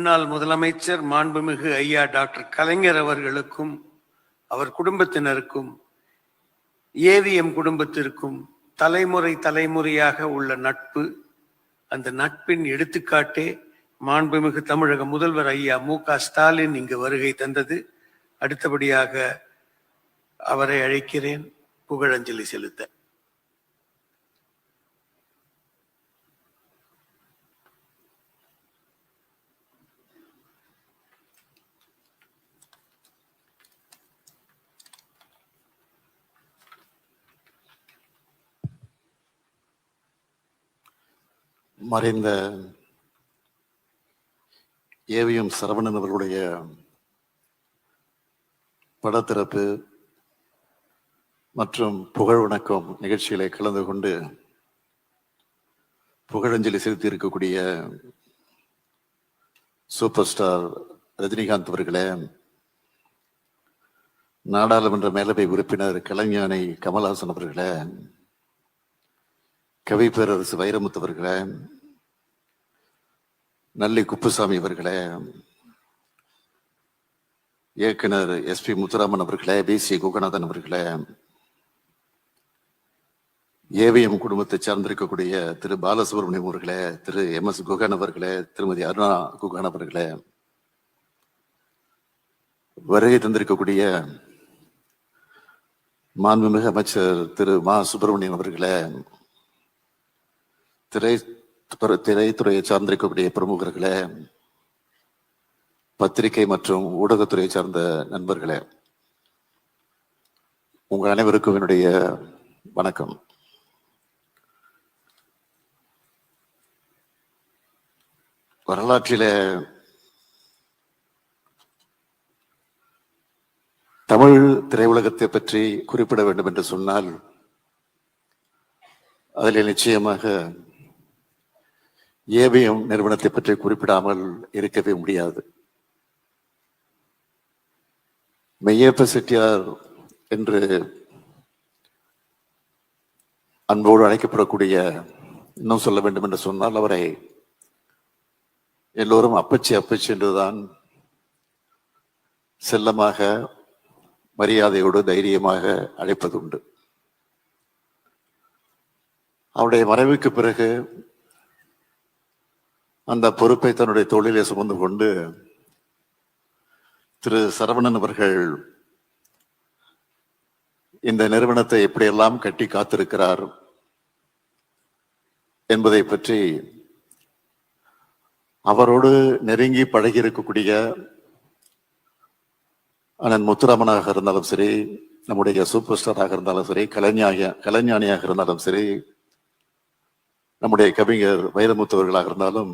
முன்னாள் முதலமைச்சர் மாண்புமிகு ஐயா டாக்டர் கலைஞர் அவர்களுக்கும் அவர் குடும்பத்தினருக்கும் ஏவிஎம் குடும்பத்திற்கும் தலைமுறை தலைமுறையாக உள்ள நட்பு, அந்த நட்பின் எடுத்துக்காட்டே மாண்புமிகு தமிழக முதல்வர் ஐயா மு.க. ஸ்டாலின் இங்கு வருகை தந்தது. அடுத்தபடியாக அவரை அழைக்கிறேன் புகழஞ்சலி செலுத்த. மறைந்த ஏவிஎம் சரவணன் அவர்களுடைய படத்திறப்பு மற்றும் புகழ் வணக்கம் நிகழ்ச்சிகளை கலந்து கொண்டு புகழஞ்சலி செலுத்தி இருக்கக்கூடிய சூப்பர் ஸ்டார் ரஜினிகாந்த் அவர்களே, நாடாளுமன்ற மேலவை உறுப்பினர் கலைஞானி கமல்ஹாசன் அவர்களே, கவி பேரரசு வைரமுத்து அவர்களே, நல்லி குப்புசாமி அவர்களே, இயக்குனர் SP முத்துராமன் அவர்களே, BC குகநாதன் அவர்களே, ஏவிஎம் குடும்பத்தை சார்ந்திருக்கக்கூடிய திரு பாலசுப்ரமணியம் அவர்களே, திரு MS குகன் அவர்களே, திருமதி அருணா குகன் அவர்களே, வருகை தந்திருக்கக்கூடிய மாண்புமிகு அமைச்சர் திரு மா சுப்பிரமணியன் அவர்களே, திரைத்துறையை சார்ந்திருக்கக்கூடிய பிரமுகர்களே, பத்திரிகை மற்றும் ஊடகத்துறையை சார்ந்த நண்பர்களே, உங்கள் அனைவருக்கும் என்னுடைய வணக்கம். வரலாற்றிலே தமிழ் திரையுலகத்தை பற்றி குறிப்பிட வேண்டும் என்று சொன்னால் அதில் நிச்சயமாக ஏவிஎம் நிறுவனத்தை பற்றி குறிப்பிடாமல் இருக்கவே முடியாது. மெய்யப்ப செட்டியார் என்று அன்போடு அழைக்கப்படக்கூடிய, இன்னும் சொல்ல வேண்டும் என்று சொன்னால் அவரை எல்லோரும் அப்பச்சி அப்பச்சி என்றுதான் செல்லமாக மரியாதையோடு தைரியமாக அழைப்பது உண்டு. அவருடைய மறைவுக்கு பிறகு அந்த பொறுப்பை தன்னுடைய தோளிலே சுமந்து கொண்டு திரு சரவணன் அவர்கள் இந்த நிறுவனத்தை எப்படியெல்லாம் கட்டி காத்திருக்கிறார் என்பதை பற்றி அவரோடு நெருங்கி பழகி இருக்கக்கூடிய அண்ணன் முத்துராமனாக இருந்தாலும் சரி, நம்முடைய சூப்பர் ஸ்டாராக இருந்தாலும் சரி, கலைஞானியாக இருந்தாலும் சரி, நம்முடைய கவிஞர் வைரமுத்து அவர்களாக இருந்தாலும்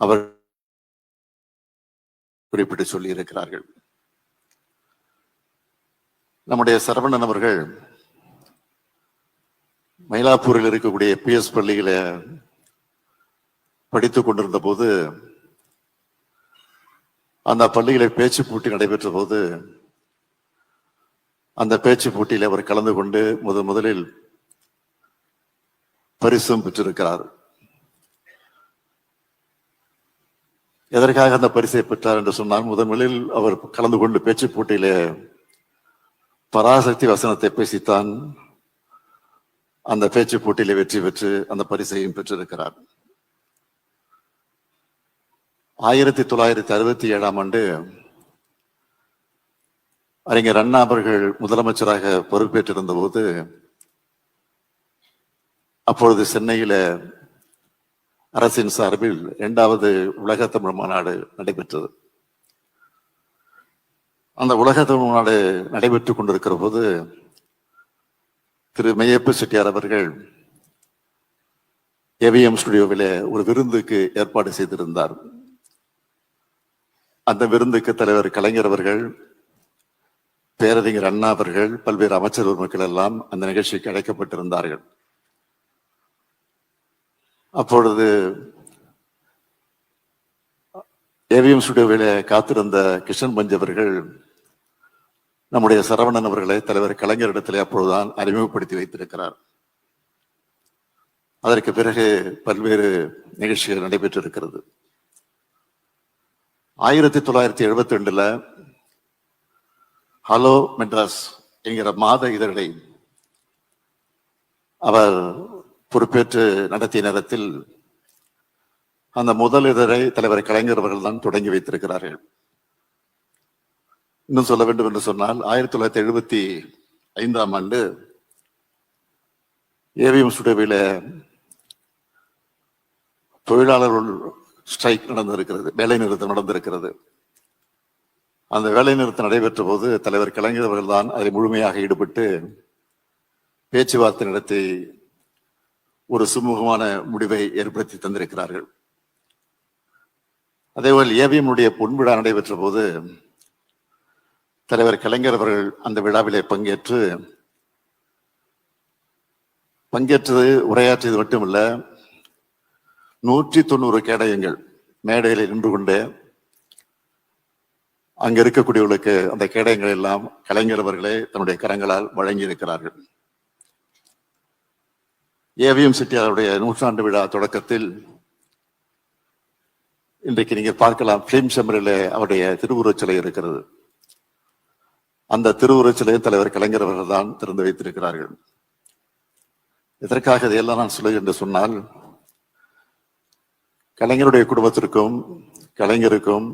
அவர் குறிப்பிட்டு சொல்லி இருக்கிறார்கள். நம்முடைய சரவணன் அவர்கள் மயிலாப்பூரில் இருக்கக்கூடிய PS பள்ளியில படித்துக் கொண்டிருந்த போது, அந்த பள்ளியில பேச்சு போட்டி நடைபெற்ற போது அந்த பேச்சு போட்டியில் அவர் கலந்து கொண்டு முதலில் பரிசும் பெற்றிருக்கிறார். எதற்காக அந்த பரிசை பெற்றார் என்று சொன்னால், முதலில் அவர் கலந்து கொண்டு பேச்சு போட்டியில பராசக்தி வசனத்தை பேசித்தான் அந்த பேச்சு போட்டியில வெற்றி பெற்று அந்த பரிசையும் பெற்றிருக்கிறார். 1967 அறிஞர் அண்ணா அவர்கள் முதலமைச்சராக பொறுப்பேற்றிருந்த போது, அப்பொழுது சென்னையில அரசின் சார்பில் 2வது உலக தமிழ் மாநாடு நடைபெற்றது. அந்த உலக தமிழ் மாநாடு நடைபெற்றுக் கொண்டிருக்கிற போது திரு மெய்யப்ப செட்டியார் அவர்கள் ஏவிஎம் ஸ்டுடியோவில ஒரு விருந்துக்கு ஏற்பாடு செய்திருந்தார். அந்த விருந்துக்கு தலைவர் கலைஞர் அவர்கள், பேரறிஞர் அண்ணா அவர்கள், பல்வேறு அமைச்சர் மக்கள் எல்லாம் அந்த நிகழ்ச்சிக்கு அழைக்கப்பட்டிருந்தார்கள். அப்பொழுது ஏவிஎம் ஸ்டுடியோவில காத்திருந்த கிருஷ்ணன் பஞ்ச் அவர்கள் நம்முடைய சரவணன் அவர்களை தலைவர் கலைஞரிடத்திலே அப்பொழுதுதான் அறிமுகப்படுத்தி வைத்திருக்கிறார். அதற்கு பிறகு பல்வேறு நிகழ்ச்சிகள் நடைபெற்றிருக்கிறது. 1972 ஹலோ மெட்ராஸ் என்கிற மாத இதழை அவர் பொறுப்பேற்று நடத்திய நேரத்தில் அந்த முதல் இதழை தலைவர் கலைஞர் அவர்கள் தான் தொடங்கி வைத்திருக்கிறார்கள். இன்னும் சொல்ல வேண்டும் என்று சொன்னால் 1975 ஏவிஎம் ஸ்டுடியோவில தொழிலாளர்கள் ஸ்ட்ரைக் நடந்திருக்கிறது, வேலை நிறுத்தம் நடந்திருக்கிறது. அந்த வேலை நிறுத்தம் நடைபெற்ற போது தலைவர் கலைஞர் அவர்கள் தான் அதில் முழுமையாக ஈடுபட்டு பேச்சுவார்த்தை நடத்தி ஒரு சுமூகமான முடிவை ஏற்படுத்தி தந்திருக்கிறார்கள். அதேபோல் ஏவிஎம்முடைய பொன்விழா நடைபெற்ற போது தலைவர் கலைஞர் அவர்கள் அந்த விழாவிலே பங்கேற்றது உரையாற்றியது மட்டுமல்ல, 190 கேடயங்கள் மேடையில் நின்று கொண்டு அங்க இருக்கக்கூடியவர்களுக்கு அந்த கேடயங்கள் எல்லாம் கலைஞர் அவர்களே தன்னுடைய கரங்களால் வழங்கி இருக்கிறார்கள். ஏவிஎம் செட்டியாருடைய 100ஆண்டு விழா தொடக்கத்தில் இன்றைக்கு நீங்க பார்க்கலாம், பிலிம் சேம்பரில் அவருடைய திருவுருவச் சிலை இருக்கிறது. அந்த திருவுருவச் சிலையை தலைவர் கலைஞர் அவர்கள் தான் திறந்து வைத்திருக்கிறார்கள். எதற்காக இதையெல்லாம் நான் சொல்லுகிறேன் என்று சொன்னால், கலைஞருடைய குடும்பத்திற்கும் கலைஞருக்கும்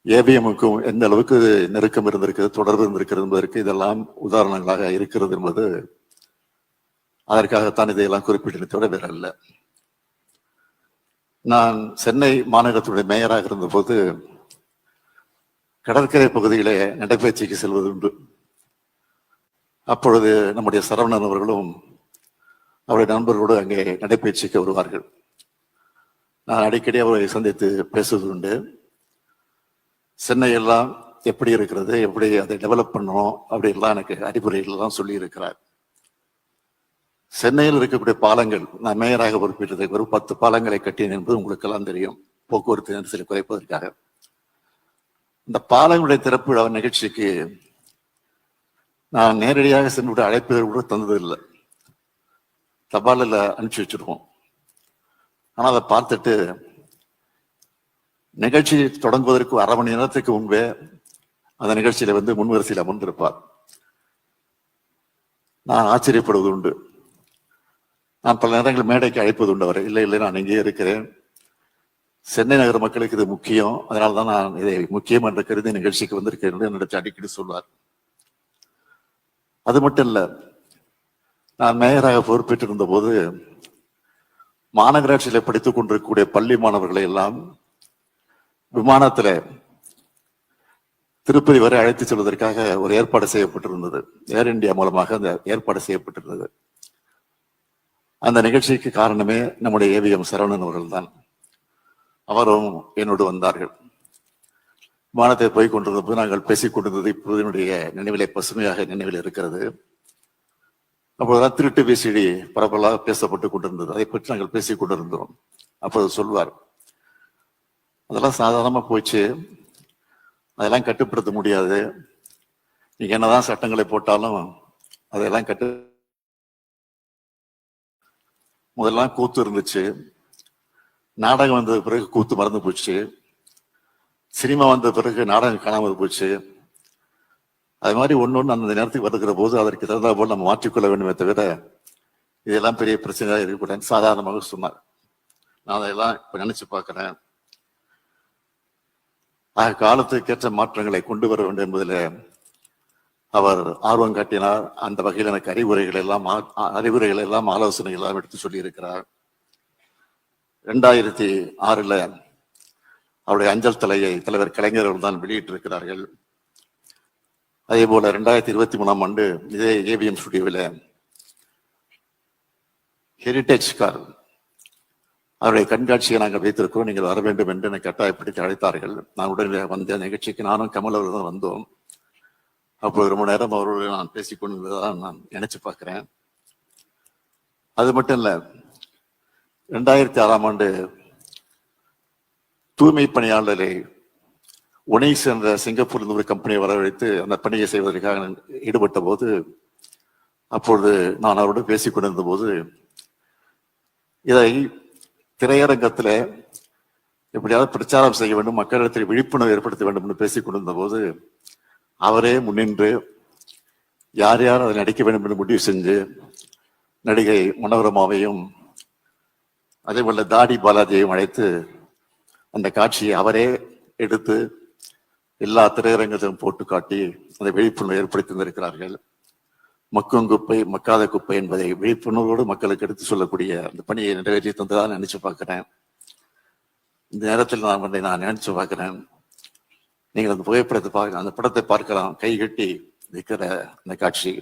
ஏவிஎம்முக்கும் எந்த அளவுக்கு நெருக்கம் இருந்திருக்கிறது, தொடர்பு இருந்திருக்கிறது என்பதற்கு இதெல்லாம் உதாரணங்களாக இருக்கிறது என்பது, அதற்காகத்தான் இதையெல்லாம் குறிப்பிட்டதை தவிர வேற அல்ல. நான் சென்னை மாநகரத்துடைய மேயராக இருந்தபோது கடற்கரை பகுதியிலே நடைபயிற்சிக்கு செல்வது உண்டு. அப்பொழுது நம்முடைய சரவணன் அவர்களும் அவருடைய நண்பர்களோடு அங்கே நடைபயிற்சிக்கு வருவார்கள். நான் அடிக்கடி அவரை சந்தித்து பேசுவது உண்டு. சென்னையெல்லாம் எப்படி இருக்கிறது, எப்படி அதை டெவலப் பண்ணணும் அப்படின்லாம் எனக்கு அறிவுரைகள்லாம் சொல்லி இருக்கிறார். சென்னையில் இருக்கக்கூடிய பாலங்கள், நான் மேயராக பொறுப்பேற்றதை ஒரு 10 பாலங்களை கட்டினேன் என்பது உங்களுக்கெல்லாம் தெரியும், போக்குவரத்து நெரிசலை குறைப்பதற்காக. இந்த பாலங்களுடைய திறப்பு விழா நிகழ்ச்சிக்கு நான் நேரடியாக சென்று அழைப்புகள் கூட தந்ததில்லை, தபாலில் அனுப்பிச்சு வச்சிருக்கோம். ஆனால் அதை பார்த்துட்டு நிகழ்ச்சி தொடங்குவதற்கு 1/2 மணி நேரத்துக்கு முன்பே அந்த நிகழ்ச்சியில முன்வரிசையில் அமர்ந்திருப்பார். நான் ஆச்சரியப்படுவது உண்டு. நான் பல நேரங்கள் மேடைக்கு அழைப்பது உண்டு அவரை. இல்லை இல்லை, நான் இங்கேயே இருக்கிறேன், சென்னை நகர மக்களுக்கு இது முக்கியம், அதனால தான் நான் இதை முக்கியம் என்ற கருதி நிகழ்ச்சிக்கு வந்திருக்கேன் என்று என்னிடத்தில் அடிக்கடி சொல்வார். அது மட்டும் இல்ல, நான் மேயராக பொறுப்பேற்றிருந்த போது மாநகராட்சியில படித்துக் கொண்டிருக்கக்கூடிய பள்ளி மாணவர்களை எல்லாம் விமானத்துல திருப்பதி வரை அழைத்து செல்வதற்காக ஒரு ஏற்பாடு செய்யப்பட்டிருந்தது. ஏர் இந்தியா மூலமாக அந்த ஏற்பாடு செய்யப்பட்டிருந்தது. அந்த நிகழ்ச்சிக்கு காரணமே நம்முடைய ஏவிஎம் சரவணன் அவர்கள் தான். அவரும் என்னோடு வந்தார்கள். விமானத்தை போய் கொண்டிருந்த போது நாங்கள் பேசிக் கொண்டிருந்தது இப்போது என்னுடைய நினைவிலே பசுமையாக நினைவில் இருக்கிறது. அப்போதுதான் திருட்டு விசிடி பரப்பலாக பேசப்பட்டு கொண்டிருந்தது. அதை பற்றி நாங்கள் பேசிக் கொண்டிருந்தோம். அப்போது சொல்வார், அதெல்லாம் சாதாரணமா போச்சு, அதெல்லாம் கட்டுப்படுத்த முடியாது, நீங்க என்னதான் சட்டங்களை போட்டாலும் அதெல்லாம் முதல்லாம் கூத்து இருந்துச்சு, நாடகம் வந்த பிறகு கூத்து மறந்து போச்சு, சினிமா வந்த பிறகு நாடகம் காணாமல் போச்சு, அது மாதிரி ஒன்று அந்த நேரத்துக்கு வருகிற போது அதற்கு தகுந்த போல் நம்ம மாற்றிக்கொள்ள வேண்டுமே தவிர இதெல்லாம் பெரிய பிரச்சனையாக இருக்கக்கூடாது சாதாரணமாக சொன்னார். நான் அதெல்லாம் இப்ப நினைச்சு பார்க்கிறேன். காலத்துக்கேற்ற மாற்றங்களை கொண்டு வர வேண்டும் என்பதில் அவர் ஆர்வம் காட்டினார். அந்த வகையில் எனக்கு அறிவுரைகள் எல்லாம் ஆலோசனைகள் எல்லாம் எடுத்து சொல்லி இருக்கிறார். 2006 அவருடைய அஞ்சல் தலையை தலைவர் கலைஞர் தான் வெளியிட்டிருக்கிறார்கள். அதே போல 2023 இதே ஏவிஎம் ஸ்டுடியோவில் ஹெரிடேஜ் கார் அவருடைய கண்காட்சியை நாங்கள் வைத்திருக்கிறோம், நீங்கள் வர வேண்டும் என்று எனக்கு கட்டாயப்படுத்தி அழைத்தார்கள். நான் உடனே வந்த நிகழ்ச்சிக்கு நானும் கமல் அவர்கள் வந்தோம். அப்போது ரொம்ப நேரம் அவர்களுடன் நான் பேசிக்கொண்டிருந்ததான் நான் நினைச்சு பார்க்கிறேன். அது மட்டும் இல்ல, 2006 தூய்மை பணியாளரை ஒனைஸ் என்ற சிங்கப்பூரில் ஒரு கம்பெனியை வரவழைத்து அந்த பணியை செய்வதற்காக ஈடுபட்ட போது, அப்பொழுது நான் அவரோடு பேசிக் கொண்டிருந்த போது, இதை திரையரங்கத்தில் எப்படியாவது பிரச்சாரம் செய்ய வேண்டும், மக்களிடத்தில் விழிப்புணர்வு ஏற்படுத்த வேண்டும் என்று பேசிக் கொண்டிருந்த போது அவரே முன்னின்று யார் யார் அதை நடிக்க வேண்டும் என்று முடிவு செஞ்சு நடிகை மனோரமாவையும் அதே போல தாடி பாலாஜியையும் அழைத்து அந்த காட்சியை அவரே எடுத்து எல்லா திரையரங்கத்திலும் போட்டு காட்டி அதை விழிப்புணர்வு ஏற்படுத்தி வந்திருக்கிறார்கள். மக்கும் குப்பை மக்காத குப்பை என்பதை விழிப்புணர்வோடு மக்களுக்கு எடுத்து சொல்லக்கூடிய அந்த பணியை நிறைவேற்றி தந்ததான் நினைச்சு பார்க்கிறேன். இந்த நேரத்தில் நான் நினைச்சு பார்க்கிறேன், நீங்கள் அந்த புகைப்படத்தை பார்க்க, அந்த படத்தை பார்க்கலாம். கை கட்டி நிற்கிற அந்த காட்சி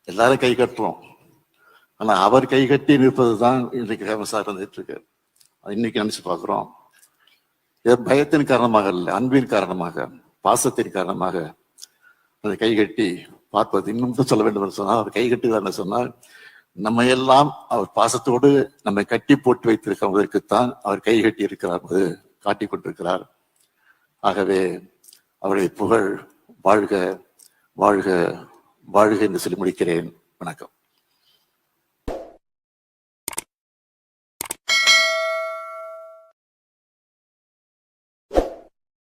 எல்லாரும் கை கட்டுறோம், ஆனா அவர் கை கட்டி நிற்பது தான் இன்றைக்கு ஃபேமஸாக இருந்துட்டு இருக்கு. அது இன்னைக்கு நினைச்சு பார்க்கிறோம். பயத்தின் காரணமாக இல்லை, அன்பின் காரணமாக, பாசத்தின் காரணமாக அந்த கை கட்டி பார்ப்பது. இன்னும் சொல்ல வேண்டும் என்று சொன்னால், அவர் கை கட்டுதான் சொன்னால், நம்ம எல்லாம் அவர் பாசத்தோடு நம்மை கட்டி போட்டு வைத்திருக்கிறதற்குத்தான் அவர் கை கட்டி இருக்கிறார் என்பது காட்டிக் கொண்டிருக்கிறார். ஆகவே அவருடைய புகழ் வாழ்க வாழ்க வாழ்க என்று சொல்லி முடிக்கிறேன். வணக்கம்.